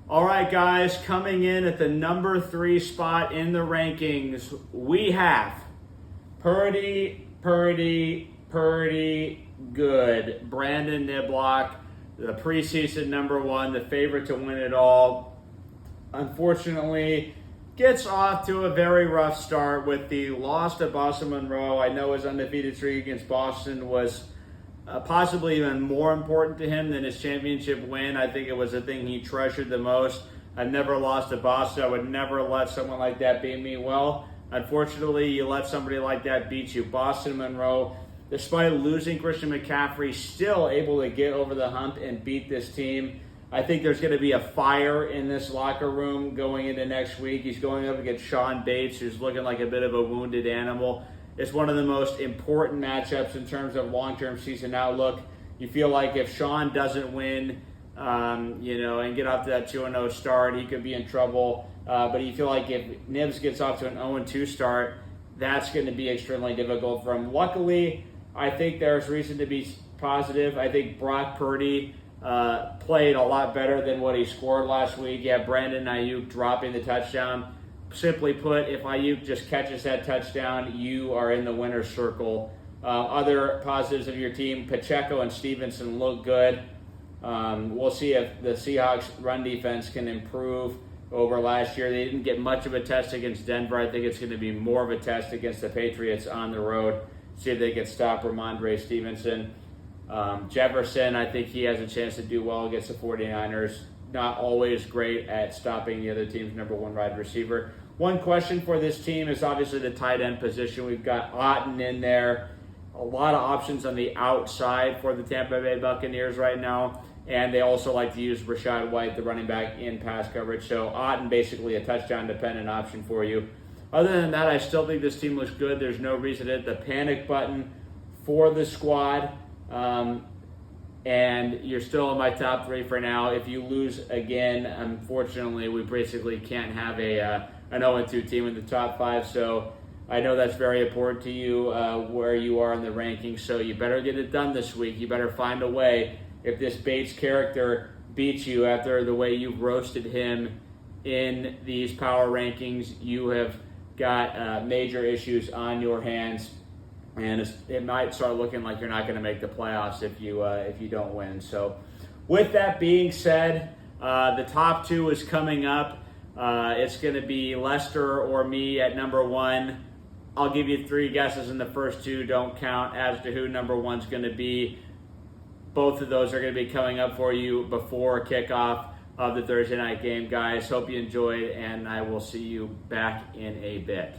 All right, guys, coming in at the number 3 spot in the rankings, we have Purdy good. Brandon Niblock, the preseason number 1, the favorite to win it all. Unfortunately, gets off to a very rough start with the loss to Boston Monroe. I know his undefeated streak against Boston was possibly even more important to him than his championship win. I think it was the thing he treasured the most. I've never lost to Boston. I would never let someone like that beat me. Well, unfortunately, you let somebody like that beat you. Boston Monroe, despite losing Christian McCaffrey, still able to get over the hump and beat this team. I think there's going to be a fire in this locker room going into next week. He's going up against Sean Bates, who's looking like a bit of a wounded animal. It's one of the most important matchups in terms of long-term season outlook. You feel like if Sean doesn't win, and get off to that 2-0 start, he could be in trouble. But you feel like if Nibs gets off to an 0-2 start, that's going to be extremely difficult for him. Luckily, I think there's reason to be positive. I think Brock Purdy played a lot better than what he scored last week. Yeah, Brandon Ayuk dropping the touchdown. Simply put, if Ayuk just catches that touchdown, you are in the winner's circle. Other positives of your team, Pacheco and Stevenson look good. We'll see if the Seahawks run defense can improve over last year. They didn't get much of a test against Denver. I think it's going to be more of a test against the Patriots on the road. See if they can stop Ramondre Stevenson. Jefferson, I think he has a chance to do well against the 49ers. Not always great at stopping the other team's number 1 wide receiver. One question for this team is obviously the tight end position. We've got Otton in there. A lot of options on the outside for the Tampa Bay Buccaneers right now. And they also like to use Rachaad White, the running back, in pass coverage. So Otton basically a touchdown-dependent option for you. Other than that, I still think this team looks good. There's no reason to hit the panic button for the squad. And you're still in my top 3 for now. If you lose again, unfortunately, we basically can't have an 0-2 team in the top 5. So I know that's very important to you where you are in the rankings. So you better get it done this week. You better find a way. If this Bates character beats you after the way you've roasted him in these power rankings, you have got major issues on your hands. And it might start looking like you're not going to make the playoffs if you don't win. So with that being said, the top 2 is coming up. It's going to be Lester or me at number 1. I'll give you 3 guesses, and the first 2 don't count as to who number 1's going to be. Both of those are going to be coming up for you before kickoff of the Thursday night game, guys. Hope you enjoyed, and I will see you back in a bit.